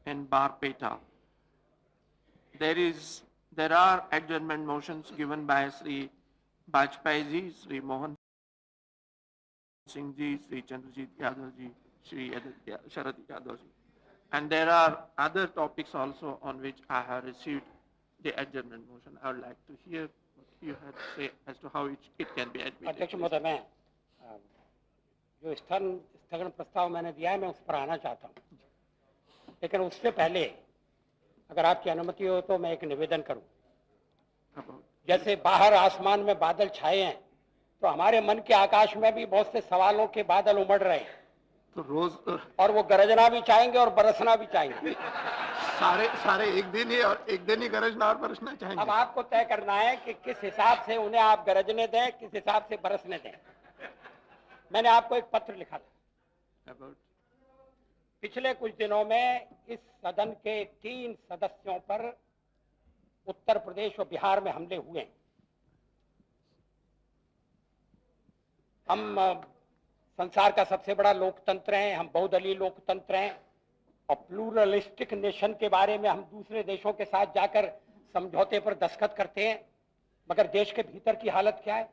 in Barpeta. There are adjournment motions given by Sri Bajpayee ji, Sri Mohan Singh ji, Sri Chandrajit Yadav ji, Sri Sharad Yadav ji. And there are other topics also on which I have received the adjournment motion. I would like to hear what you have to say as to how it can be admitted. अध्यक्ष महोदय, मैं जो स्थगन प्रस्ताव मैंने दिया है मैं उस पर आना चाहता हूँ, लेकिन उससे पहले अगर आपकी अनुमति हो तो मैं एक निवेदन करूं। जैसे बाहर आसमान में बादल छाए हैं तो हमारे मन के आकाश में भी बहुत से सवालों के बादल उमड़ रहे हैं, तो रोज और वो गरजना भी चाहेंगे और बरसना भी चाहेंगे। सारे एक दिन ही गरजना और बरसना चाहेंगे। अब आपको तय करना है कि किस हिसाब से उन्हें आप गरजने दें, किस हिसाब से बरसने दें। मैंने आपको एक पत्र लिखा था। पिछले कुछ दिनों में इस सदन के 3 सदस्यों पर उत्तर प्रदेश और बिहार में हमले हुए। हम संसार का सबसे बड़ा लोकतंत्र हैं, हम बहुदलीय लोकतंत्र हैं, और प्लूरलिस्टिक नेशन के बारे में हम दूसरे देशों के साथ जाकर समझौते पर दस्तखत करते हैं, मगर देश के भीतर की हालत क्या है?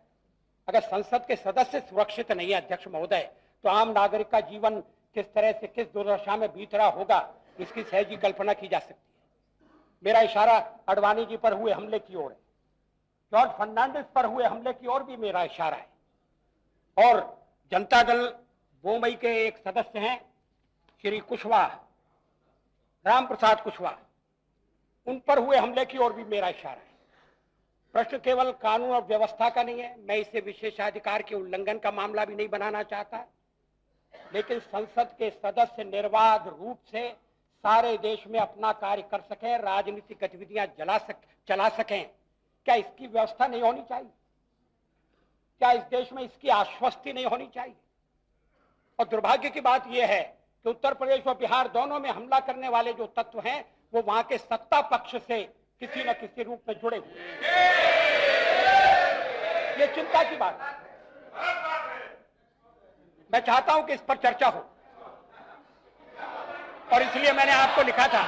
अगर संसद के सदस्य सुरक्षित नहीं है अध्यक्ष महोदय, तो आम नागरिक का जीवन किस तरह से किस दुर्दशा में बीत रहा होगा, इसकी सहजी कल्पना की जा सकती है। मेरा इशारा अडवाणी जी पर हुए हमले की ओर है, जॉर्ज फर्नांडिस पर हुए हमले की ओर भी मेरा इशारा है, और जनता दल बोम्बई के एक सदस्य हैं श्री कुशवाहा, राम प्रसाद कुशवाहा, उन पर हुए हमले की ओर भी मेरा इशारा है। प्रश्न केवल कानून और व्यवस्था का नहीं है, मैं इसे विशेषाधिकार के उल्लंघन का मामला भी नहीं बनाना चाहता, लेकिन संसद के सदस्य निर्बाध रूप से सारे देश में अपना कार्य कर सकें, राजनीतिक गतिविधियां चला सकें, क्या इसकी व्यवस्था नहीं होनी चाहिए? क्या इस देश में इसकी आश्वस्ति नहीं होनी चाहिए? और दुर्भाग्य की बात यह है कि उत्तर प्रदेश और बिहार दोनों में हमला करने वाले जो तत्व हैं वो वहां के सत्ता पक्ष से किसी न किसी रूप में जुड़े हुए हैं। ये चिंता की बात है। मैं चाहता हूं कि इस पर चर्चा हो, और इसलिए मैंने आपको लिखा था।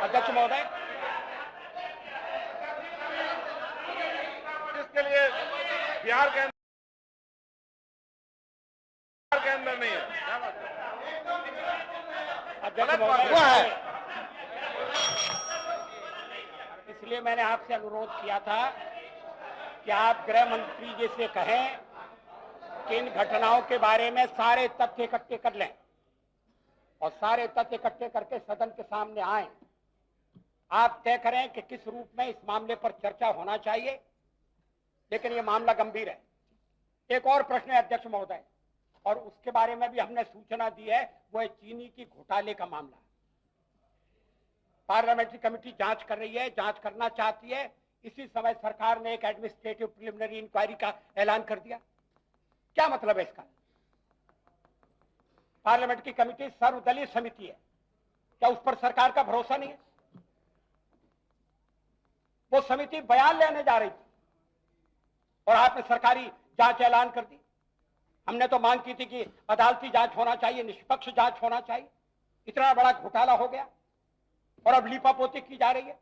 अध्यक्ष महोदय, इसके लिए बिहार के अंदर नहीं है। अध्यक्ष महोदय, इसलिए मैंने आपसे अनुरोध किया था कि आप गृह मंत्री जी से कहें कि इन घटनाओं के बारे में सारे तथ्य इकट्ठे कर लें, और सारे तथ्य इकट्ठे करके सदन के सामने आए। आप तय करें कि किस रूप में इस मामले पर चर्चा होना चाहिए, लेकिन ये मामला गंभीर है। एक और प्रश्न है अध्यक्ष महोदय, और उसके बारे में भी हमने सूचना दी है, वो है चीनी की घोटाले का मामला। पार्लियामेंट्री कमेटी जांच कर रही है, जांच करना चाहती है। इसी समय सरकार ने एक एडमिनिस्ट्रेटिव प्रिलिमिनरी इंक्वायरी का ऐलान कर दिया। क्या मतलब है इसका? पार्लियामेंट की कमेटी सर्वदलीय समिति है, क्या उस पर सरकार का भरोसा नहीं है? वो समिति बयान लेने जा रही थी और आपने सरकारी जांच ऐलान कर दी। हमने तो मांग की थी कि अदालती जांच होना चाहिए, निष्पक्ष जांच होना चाहिए। इतना बड़ा घोटाला हो गया और अब लीपापोती की जा रही है।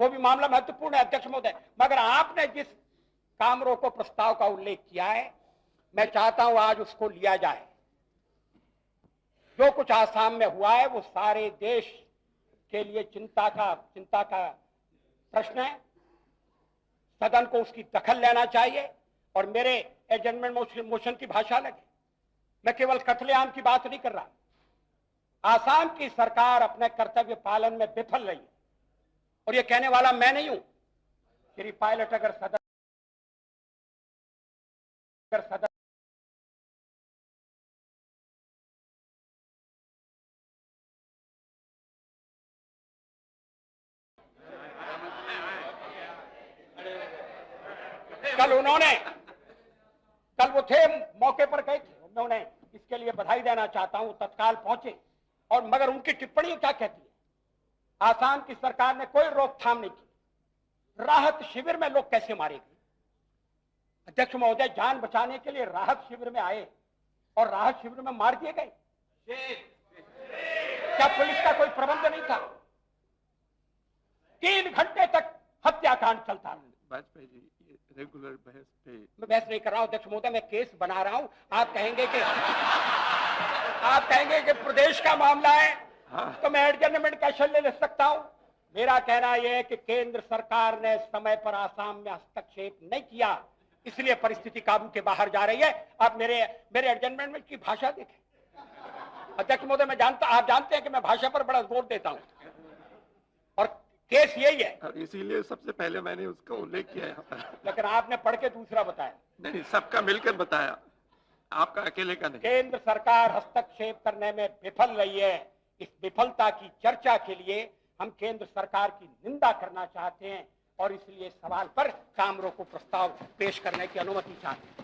वो भी मामला महत्वपूर्ण है अध्यक्ष महोदय, मगर आपने जिस काम रोको प्रस्ताव का उल्लेख किया है, मैं चाहता हूं आज उसको लिया जाए। जो कुछ आसाम में हुआ है वो सारे देश के लिए चिंता का प्रश्न है। सदन को उसकी दखल लेना चाहिए और मेरे एडजर्नमेंट मोशन की भाषा लगे। मैं केवल कत्लेआम की बात नहीं कर रहा। आसाम की सरकार अपने कर्तव्य पालन में विफल रही है, और ये कहने वाला मैं नहीं हूं। श्री पायलट अगर सदन कल वो थे, मौके पर गए थे, मैं उन्हें इसके लिए बधाई देना चाहता हूं, तत्काल पहुंचे। और मगर उनकी टिप्पणी क्या कहती है? आसाम की सरकार ने कोई रोकथाम नहीं की। राहत शिविर में लोग कैसे मारे गए? अध्यक्ष महोदय, जान बचाने के लिए राहत शिविर में आए और राहत शिविर में मार दिए गए। क्या पुलिस का कोई प्रबंध नहीं था? 3 घंटे तक हत्याकांड चलता रहा। वाजपेयी जी, ये रेगुलर बहस पे मैं बहस नहीं कर रहा हूं अध्यक्ष महोदय, मैं केस बना रहा हूं। आप कहेंगे कि प्रदेश का मामला है, हाँ। तो मैं एडजर्नमेंट कैसे ले सकता हूं? मेरा कहना यह है कि केंद्र सरकार ने समय पर आसाम में हस्तक्षेप नहीं किया, इसलिए परिस्थिति काबू के बाहर जा रही है। आप मेरे एडजर्नमेंट की भाषा देखें अध्यक्ष महोदय। आप जानते हैं कि मैं भाषा पर बड़ा जोर देता हूं, और केस यही है। और इसीलिए सबसे पहले मैंने उसका उल्लेख किया यहाँ पर। लेकिन आपने पढ़ के दूसरा बताया। नहीं, सबका मिलकर बताया, आपका अकेले का नहीं। केंद्र सरकार हस्तक्षेप करने में विफल रही है। इस विफलता की चर्चा के लिए हम केंद्र सरकार की निंदा करना चाहते हैं, और इसलिए सवाल पर काम रोको प्रस्ताव पेश करने की अनुमति चाहते हैं।